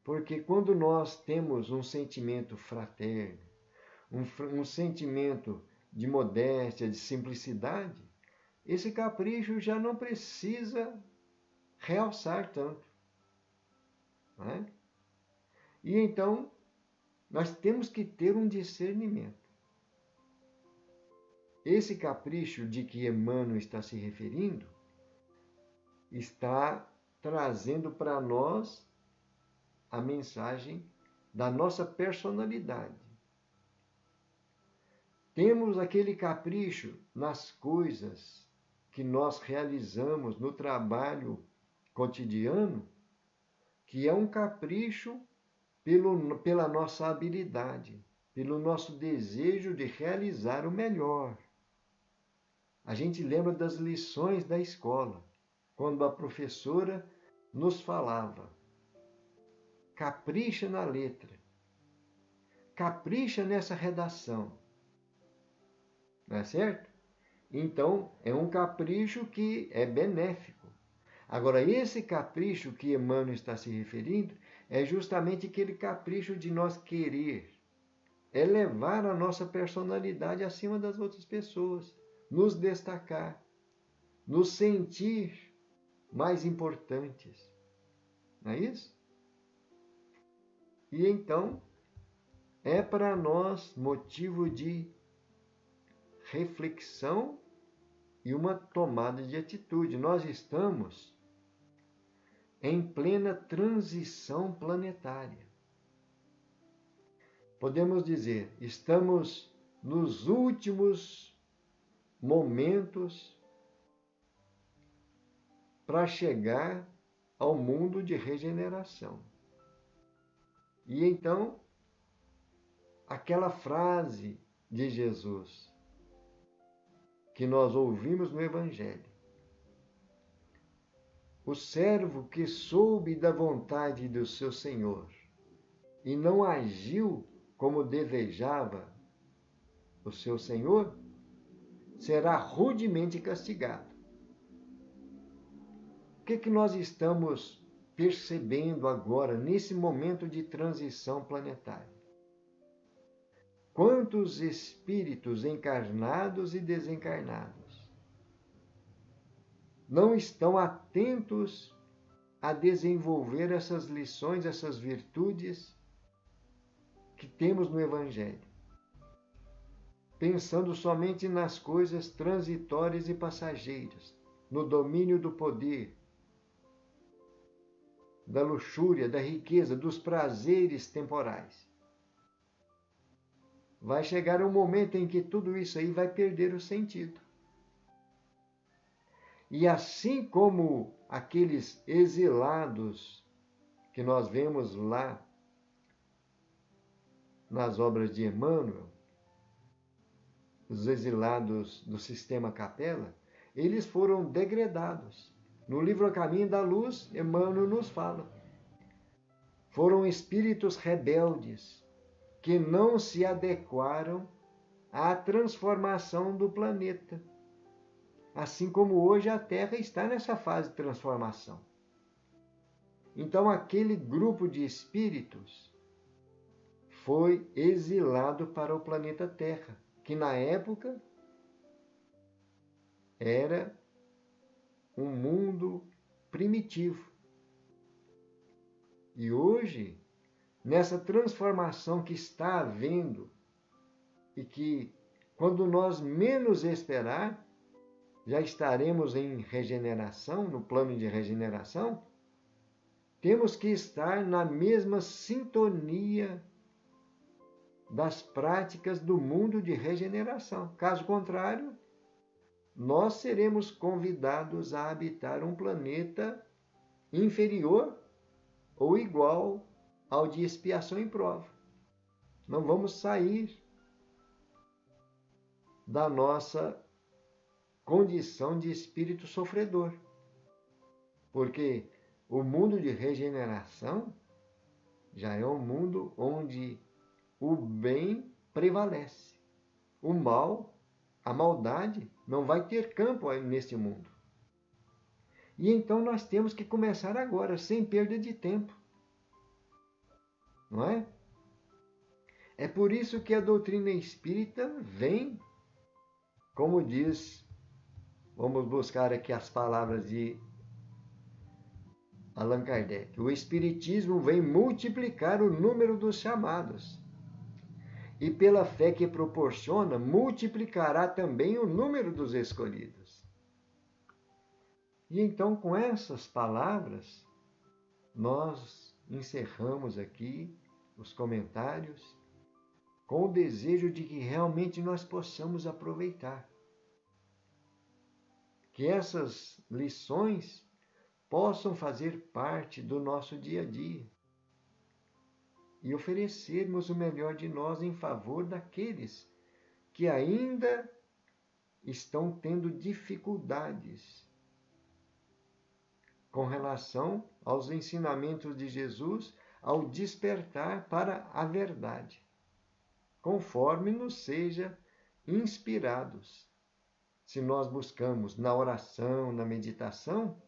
Porque quando nós temos um sentimento fraterno, um sentimento de modéstia, de simplicidade, esse capricho já não precisa realçar tanto. Né? E então, nós temos que ter um discernimento. Esse capricho de que Emmanuel está se referindo está trazendo para nós a mensagem da nossa personalidade. Temos aquele capricho nas coisas que nós realizamos no trabalho cotidiano, que é um capricho pela nossa habilidade, pelo nosso desejo de realizar o melhor. A gente lembra das lições da escola, quando a professora nos falava: capricha na letra, capricha nessa redação. Não é certo? Então, é um capricho que é benéfico. Agora, esse capricho que Emmanuel está se referindo é justamente aquele capricho de nós querer elevar a nossa personalidade acima das outras pessoas, nos destacar, nos sentir mais importantes. Não é isso? E então, é para nós motivo de reflexão e uma tomada de atitude. Nós estamos em plena transição planetária. Podemos dizer, estamos nos últimos momentos para chegar ao mundo de regeneração. E então, aquela frase de Jesus que nós ouvimos no Evangelho: o servo que soube da vontade do seu Senhor e não agiu como desejava o seu Senhor, será rudemente castigado. O que nós estamos percebendo agora, nesse momento de transição planetária? Quantos espíritos encarnados e desencarnados não estão atentos a desenvolver essas lições, essas virtudes que temos no Evangelho? pensando somente nas coisas transitórias e passageiras, no domínio do poder, da luxúria, da riqueza, dos prazeres temporais. Vai chegar um momento em que tudo isso aí vai perder o sentido. E assim como aqueles exilados que nós vemos lá nas obras de Emmanuel, os exilados do sistema Capela, eles foram degradados. No livro A Caminho da Luz, Emmanuel nos fala. Foram espíritos rebeldes que não se adequaram à transformação do planeta. Assim como hoje a Terra está nessa fase de transformação. Então aquele grupo de espíritos foi exilado para o planeta Terra, que na época era um mundo primitivo. E hoje, nessa transformação que está havendo, e que quando nós menos esperar, já estaremos em regeneração, no plano de regeneração, temos que estar na mesma sintonia das práticas do mundo de regeneração. Caso contrário, nós seremos convidados a habitar um planeta inferior ou igual ao de expiação e prova. Não vamos sair da nossa condição de espírito sofredor. Porque o mundo de regeneração já é um mundo onde o bem prevalece. O mal, a maldade, não vai ter campo neste mundo. E então nós temos que começar agora, sem perda de tempo. Não é? É por isso que a doutrina espírita vem, como diz, vamos buscar aqui as palavras de Allan Kardec. O Espiritismo vem multiplicar o número dos chamados. E pela fé que proporciona, multiplicará também o número dos escolhidos. E então, com essas palavras, nós encerramos aqui os comentários com o desejo de que realmente nós possamos aproveitar. Que essas lições possam fazer parte do nosso dia a dia e oferecermos o melhor de nós em favor daqueles que ainda estão tendo dificuldades com relação aos ensinamentos de Jesus, ao despertar para a verdade, conforme nos seja inspirados. Se nós buscamos na oração, na meditação,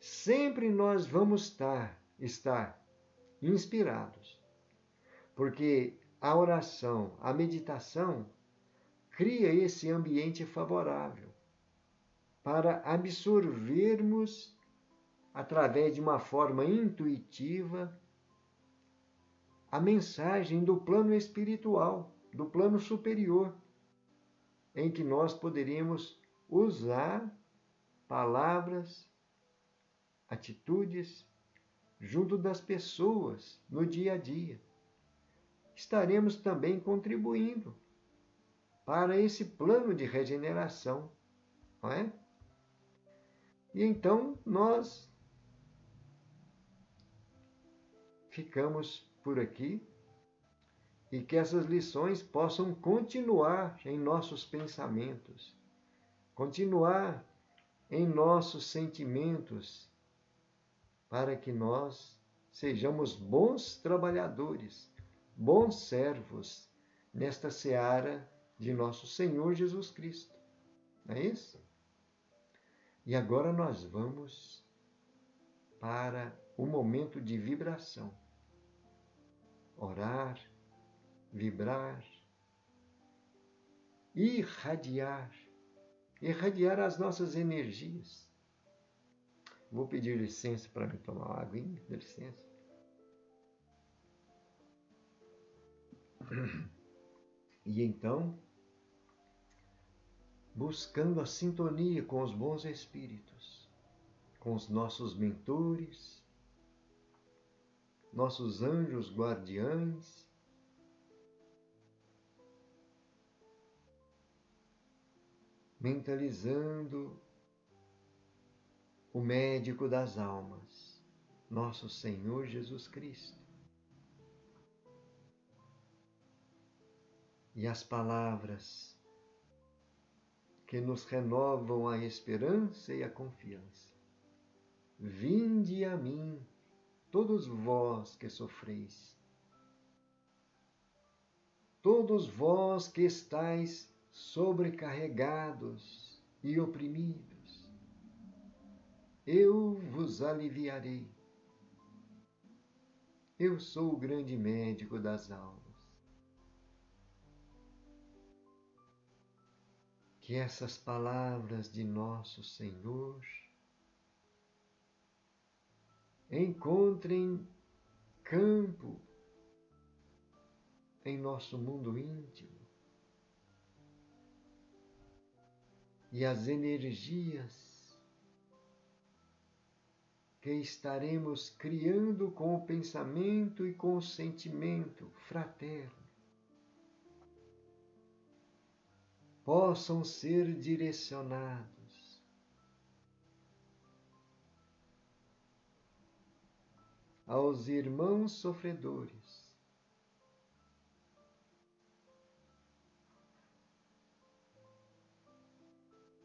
sempre nós vamos estar inspirados. Porque a oração, a meditação, cria esse ambiente favorável para absorvermos, através de uma forma intuitiva, a mensagem do plano espiritual, do plano superior, em que nós poderíamos usar palavras, atitudes, junto das pessoas no dia a dia. Estaremos também contribuindo para esse plano de regeneração, não é? E então nós ficamos por aqui e que essas lições possam continuar em nossos pensamentos, continuar em nossos sentimentos, para que nós sejamos bons trabalhadores, bons servos nesta seara de nosso Senhor Jesus Cristo. Não é isso? E agora nós vamos para o momento de vibração. Orar, vibrar, irradiar as nossas energias. Vou pedir licença para me tomar uma aguinha, dá licença. E então, buscando a sintonia com os bons espíritos, com os nossos mentores, nossos anjos guardiães, mentalizando o médico das almas, nosso Senhor Jesus Cristo. E as palavras que nos renovam a esperança e a confiança. Vinde a mim, todos vós que sofreis, todos vós que estáis sobrecarregados e oprimidos, eu vos aliviarei. Eu sou o grande médico das almas. Que essas palavras de nosso Senhor encontrem campo em nosso mundo íntimo e as energias que estaremos criando com o pensamento e com o sentimento fraterno possam ser direcionados aos irmãos sofredores,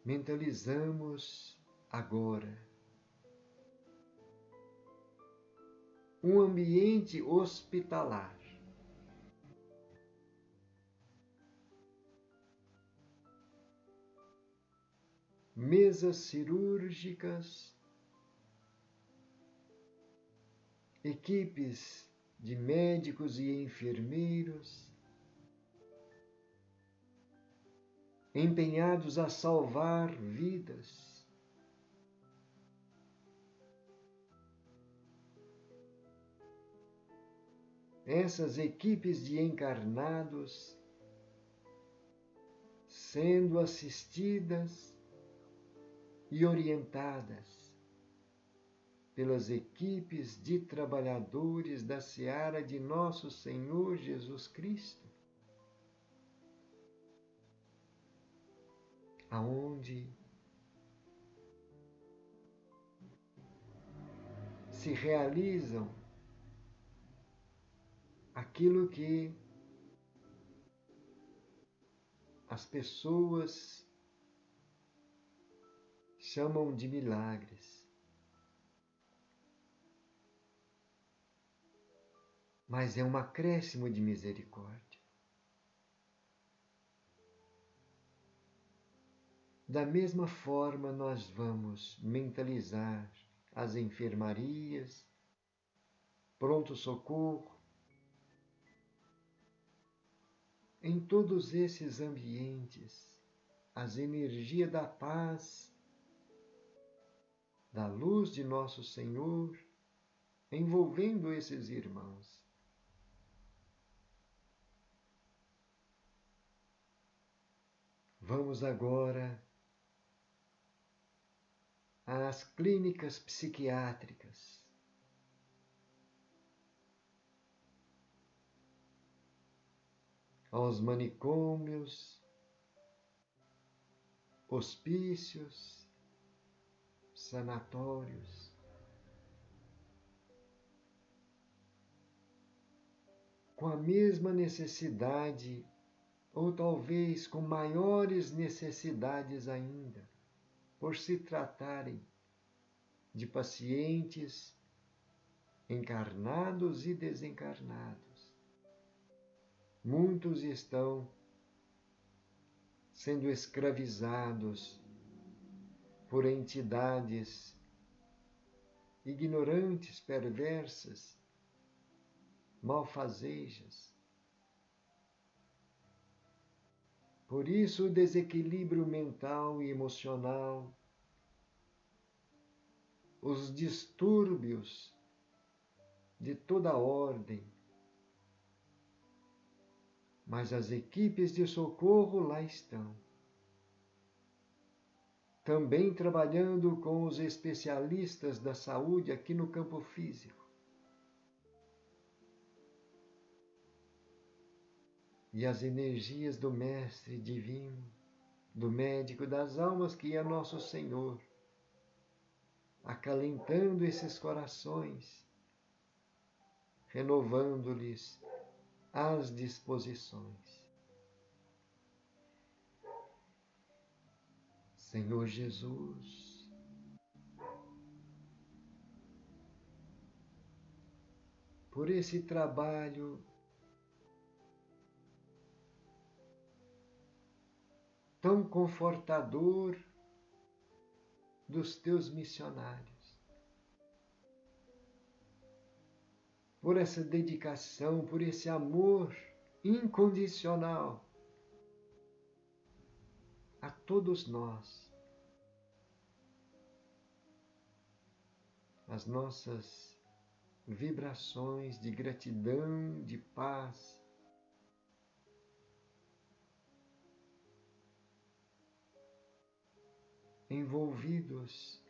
mentalizamos agora um ambiente hospitalar, mesas cirúrgicas, equipes de médicos e enfermeiros empenhados a salvar vidas. Essas equipes de encarnados sendo assistidas e orientadas pelas equipes de trabalhadores da seara de nosso Senhor Jesus Cristo, aonde se realizam aquilo que as pessoas chamam de milagres. Mas é um acréscimo de misericórdia. Da mesma forma, nós vamos mentalizar as enfermarias, pronto-socorro, em todos esses ambientes, as energias da paz, da luz de nosso Senhor, envolvendo esses irmãos. Vamos agora às clínicas psiquiátricas, aos manicômios, hospícios, sanatórios, com a mesma necessidade, ou talvez com maiores necessidades ainda, por se tratarem de pacientes encarnados e desencarnados. Muitos estão sendo escravizados por entidades ignorantes, perversas, malfazejas. Por isso, o desequilíbrio mental e emocional, os distúrbios de toda ordem, mas as equipes de socorro lá estão, também trabalhando com os especialistas da saúde aqui no campo físico. E as energias do Mestre Divino, do Médico das Almas, que é nosso Senhor, acalentando esses corações, renovando-lhes as disposições. Senhor Jesus, por esse trabalho tão confortador dos teus missionários, por essa dedicação, por esse amor incondicional a todos nós, as nossas vibrações de gratidão, de paz, envolvidos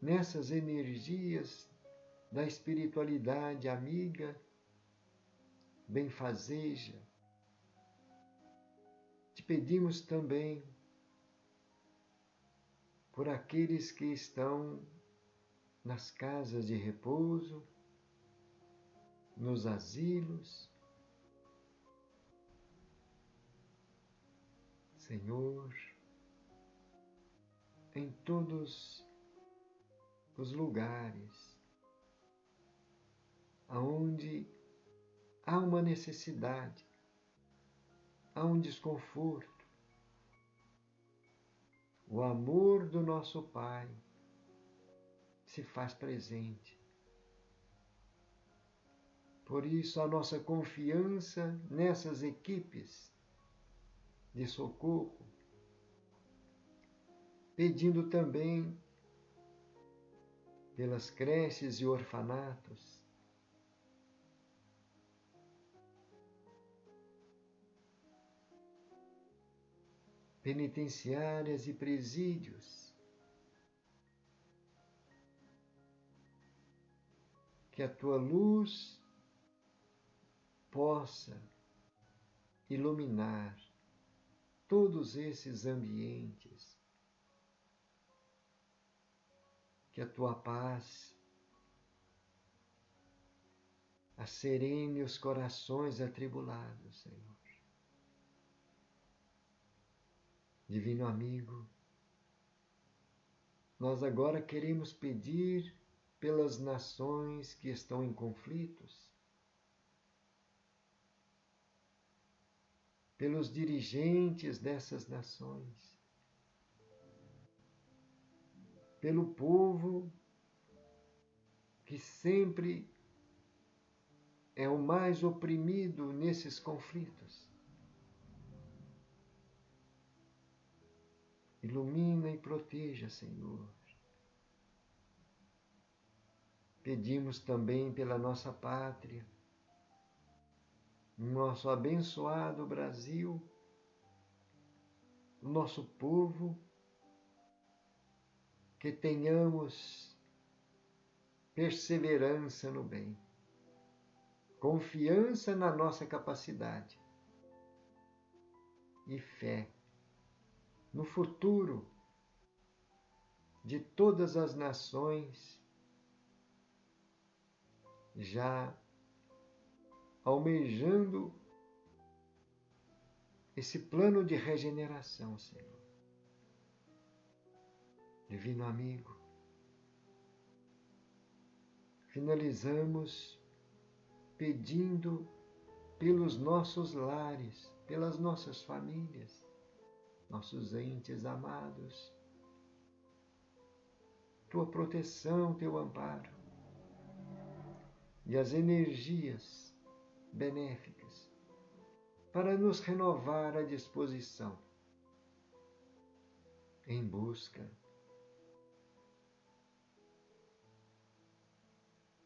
nessas energias da espiritualidade amiga, benfazeja. Te pedimos também por aqueles que estão nas casas de repouso, nos asilos. Senhor, em todos os lugares aonde há uma necessidade, há um desconforto, o amor do nosso Pai se faz presente. Por isso, a nossa confiança nessas equipes de socorro, pedindo também pelas creches e orfanatos, penitenciárias e presídios, que a tua luz possa iluminar todos esses ambientes, que a tua paz acerene os corações atribulados, Senhor. Divino amigo, nós agora queremos pedir pelas nações que estão em conflitos, pelos dirigentes dessas nações, pelo povo que sempre é o mais oprimido nesses conflitos. Ilumina e proteja, Senhor. Pedimos também pela nossa pátria, nosso abençoado Brasil, o nosso povo, que tenhamos perseverança no bem, confiança na nossa capacidade e fé no futuro de todas as nações, já almejando esse plano de regeneração, Senhor. Divino amigo, finalizamos pedindo pelos nossos lares, pelas nossas famílias, nossos entes amados, tua proteção, teu amparo e as energias benéficas para nos renovar à disposição em busca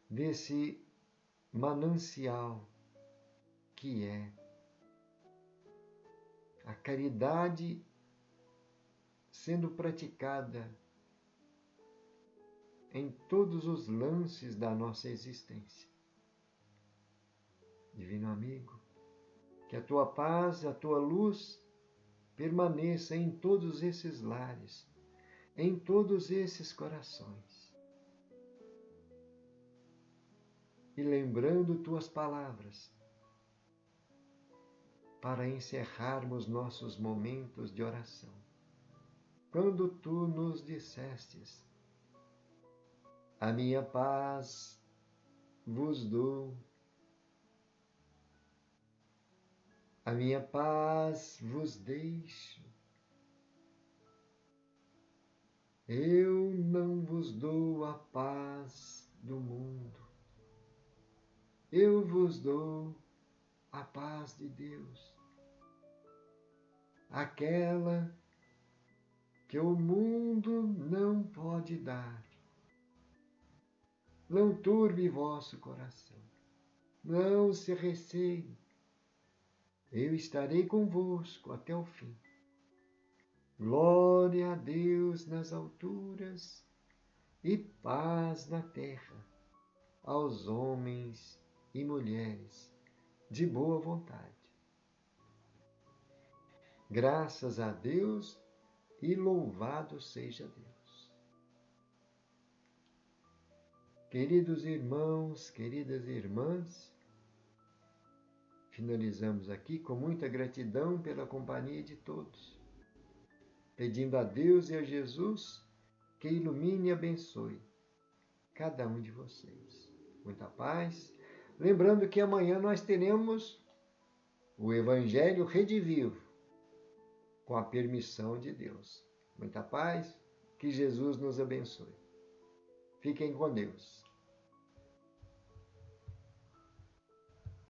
desse manancial que é a caridade sendo praticada em todos os lances da nossa existência. Divino amigo, que a tua paz, a tua luz permaneça em todos esses lares, em todos esses corações. E lembrando tuas palavras, para encerrarmos nossos momentos de oração, quando tu nos dissestes: a minha paz vos dou, a minha paz vos deixo. Eu não vos dou a paz do mundo. Eu vos dou a paz de Deus, aquela que o mundo não pode dar. Não turbe vosso coração, não se receie. Eu estarei convosco até o fim. Glória a Deus nas alturas e paz na terra aos homens e mulheres de boa vontade. Graças a Deus e louvado seja Deus. Queridos irmãos, queridas irmãs, finalizamos aqui com muita gratidão pela companhia de todos, pedindo a Deus e a Jesus que ilumine e abençoe cada um de vocês. Muita paz. Lembrando que amanhã nós teremos o Evangelho Redivivo, com a permissão de Deus. Muita paz, que Jesus nos abençoe. Fiquem com Deus.